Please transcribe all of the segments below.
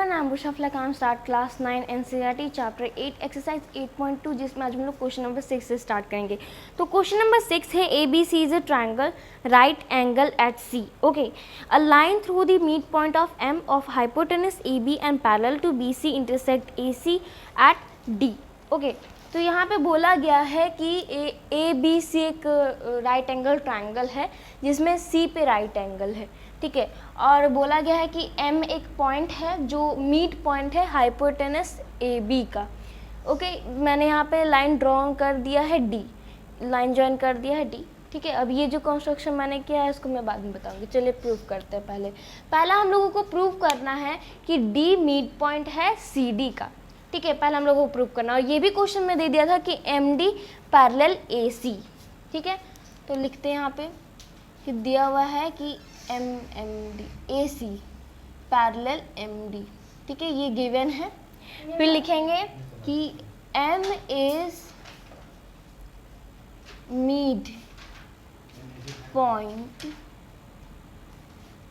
Everyone, I am बुशा फ्लैकाम start class 9 NCERT chapter 8 exercise 8.2, जिसमें आज हम लोग क्वेश्चन नंबर 6 से स्टार्ट करेंगे। तो क्वेश्चन नंबर 6 है A B C is a triangle right angle at C. Okay, a line through the mid point of M of hypotenuse A B and parallel to B C intersect A C at D. Okay, तो यहाँ पे बोला गया है कि ए B सी एक right angle triangle है जिसमें सी पे राइट एंगल है, ठीक है। और बोला गया है कि एम एक पॉइंट है जो मिड पॉइंट है हाइपोटेनस ए बी का। ओके, मैंने यहाँ पे लाइन ड्रॉ कर दिया है डी, लाइन जॉइन कर दिया है डी, ठीक है। अब ये जो कंस्ट्रक्शन मैंने किया है इसको मैं बाद में बताऊंगी। चलिए प्रूव करते हैं। पहला हम लोगों को प्रूव करना है कि डी मिड पॉइंट है सी डी का, ठीक है। पहले हम लोगों को प्रूव करना, और ये भी क्वेश्चन में दे दिया था कि एम डी पैरेलल ए सी, ठीक है। तो लिखते हैं यहाँ पे कि दिया हुआ है कि M D A C parallel M D, ठीक है, ये गिवन है। फिर लिखेंगे कि M is mid point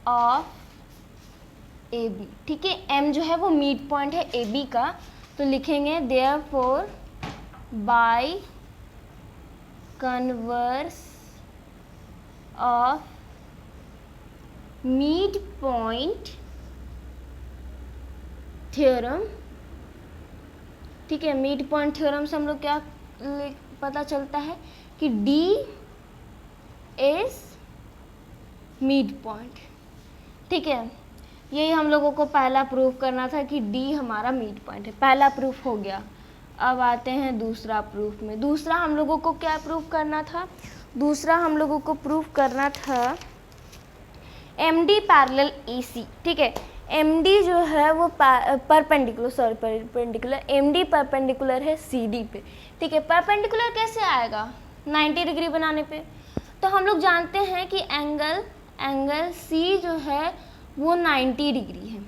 of A B, ठीक है। एम जो है वो मिड पॉइंट है ए बी का, तो लिखेंगे therefore by converse of mid point theorem, ठीक है। मिड पॉइंट थ्योरम से हम लोग क्या पता चलता है कि D इज मिड पॉइंट, ठीक है। यही हम लोगों को पहला प्रूफ करना था कि D हमारा मिड पॉइंट है। पहला प्रूफ हो गया। अब आते हैं दूसरा प्रूफ में। दूसरा हम लोगों को क्या प्रूफ करना था? दूसरा हम लोगों को प्रूफ करना था एम डी पैरेलल ए सी, ठीक है। एम डी जो है वो परपेंडिकुलर एम डी परपेंडिकुलर है सी डी पे, ठीक है। परपेंडिकुलर कैसे आएगा? 90 डिग्री बनाने पे। तो हम लोग जानते हैं कि एंगल सी जो है वो 90 डिग्री है,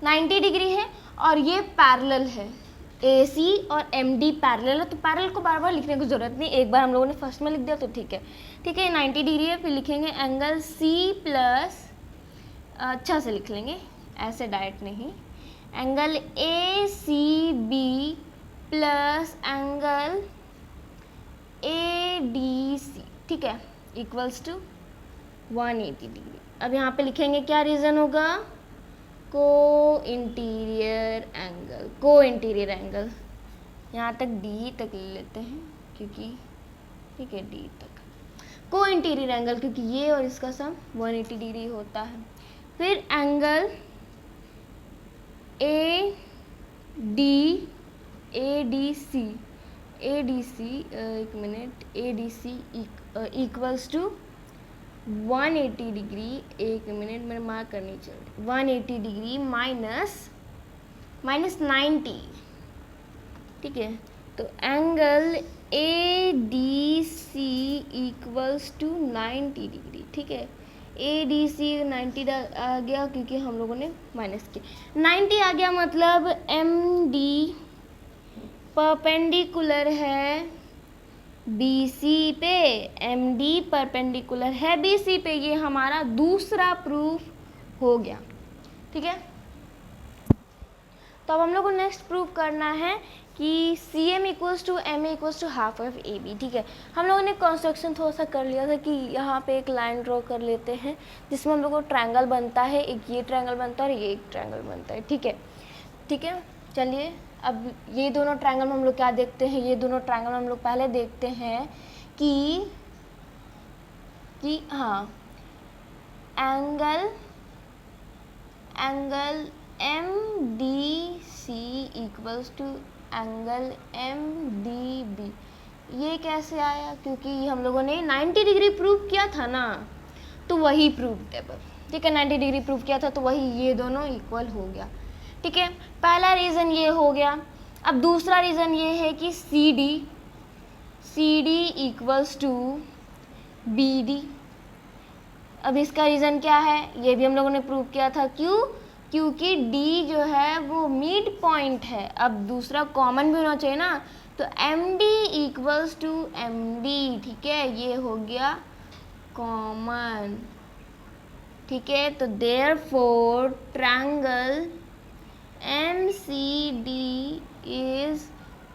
90 डिग्री है, और ये पैरेलल है। ए सी और एम डी पैरेलल है, तो पैरेलल को बार बार लिखने की ज़रूरत नहीं, एक बार हम लोगों ने फर्स्ट में लिख दिया तो ठीक है, ठीक है। 90 डिग्री है। फिर लिखेंगे एंगल सी प्लस, अच्छा से लिख लेंगे, ऐसे डायरेक्ट नहीं, angle A C B plus angle A D C, ठीक है, इक्वल्स टू 180 डिग्री। अब यहाँ पे लिखेंगे क्या रीज़न होगा? को इंटीरियर एंगल, यहाँ तक डी तक ले लेते हैं क्योंकि, ठीक है, डी तक को इंटीरियर एंगल, क्योंकि ये और इसका सम 180 डिग्री होता है। फिर एंगल ए डी सी, एक minute, A D C equals to 180 degree, एक मिनट मैंने मार्क करनी चाहिए, 180 डिग्री माइनस 90, ठीक है। तो angle A D C equals to 90 degree, ठीक है। ए डी सी 90 आ गया क्योंकि हम लोगों ने माइनस किया, 90 आ गया, मतलब एम डी परपेंडिकुलर है बी सी पे, एम डी परपेंडिकुलर है बी सी पे। ये हमारा दूसरा प्रूफ हो गया, ठीक है। तो अब हम लोग को नेक्स्ट प्रूफ करना है कि C M equals to M A equals to half of A B, ठीक है। हम लोगों ने कंस्ट्रक्शन थोड़ा सा कर लिया था कि यहाँ पे एक लाइन ड्रॉ कर लेते हैं जिसमें हम लोग को ट्रायंगल बनता है, एक ये ट्रायंगल बनता है और ये एक ट्रायंगल बनता है, ठीक है, ठीक है। चलिए, अब ये दोनों ट्रायंगल में हम लोग क्या देखते हैं? ये दोनों ट्रायंगल में हम लोग पहले देखते हैं कि हाँ, angle M D C equals to angle M D B. ये कैसे आया? क्योंकि हम लोगों ने 90 डिग्री प्रूव किया था ना, तो वही प्रूवेबल, ठीक है। 90 डिग्री प्रूव किया था तो वही, ये दोनों इक्वल हो गया, ठीक है। पहला रीज़न ये हो गया। अब दूसरा रीज़न ये है कि C D equals to B D. अब इसका रीज़न क्या है? ये भी हम लोगों ने प्रूव किया था। क्योंकि D जो है वो मिड पॉइंट है। अब दूसरा कॉमन भी होना चाहिए ना, तो M D equals to M D, ठीक है, ये हो गया कॉमन, ठीक है। तो therefore triangle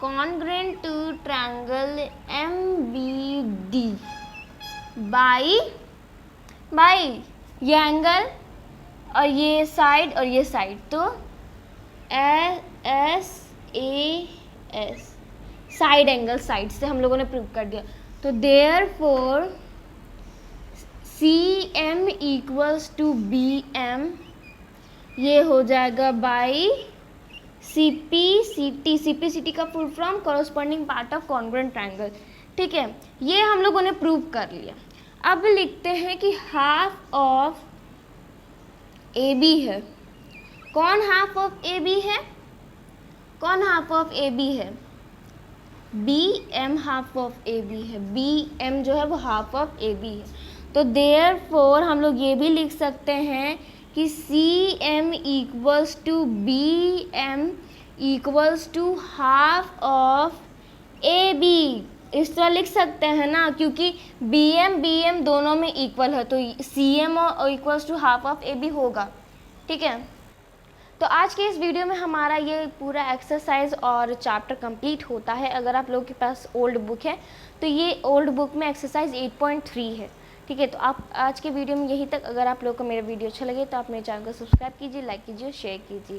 congruent to triangle M B D by ये एंगल और ये साइड और ये साइड, तो S A S side angle, side से हम लोगों ने प्रूव कर दिया। तो therefore C M equals to B M, ये हो जाएगा by C P C T का full form corresponding part of congruent triangle. ठीक है, ये हम लोगों ने प्रूव कर लिया। अब लिखते हैं कि हाफ ऑफ ए बी है। कौन हाफ ऑफ ए बी है? कौन हाफ ऑफ ए बी है? B M half of A B है। बी एम जो है वो हाफ ऑफ ए बी है। तो देयरफॉर हम लोग ये भी लिख सकते हैं कि C M equals to B M equals to half of A B. इस तरह लिख सकते हैं ना, क्योंकि बी एम दोनों में इक्वल है, तो C M equals to half of A B होगा। ठीक है, तो आज के इस वीडियो में हमारा ये पूरा एक्सरसाइज और चैप्टर कंप्लीट होता है। अगर आप लोगों के पास ओल्ड बुक है तो ये ओल्ड बुक में एक्सरसाइज 8.3 है। ठीक है, तो आप आज के वीडियो में यहीं तक। अगर आप लोगों को मेरा वीडियो अच्छा लगे तो आप मेरे चैनल को सब्सक्राइब कीजिए, लाइक कीजिए, शेयर कीजिए।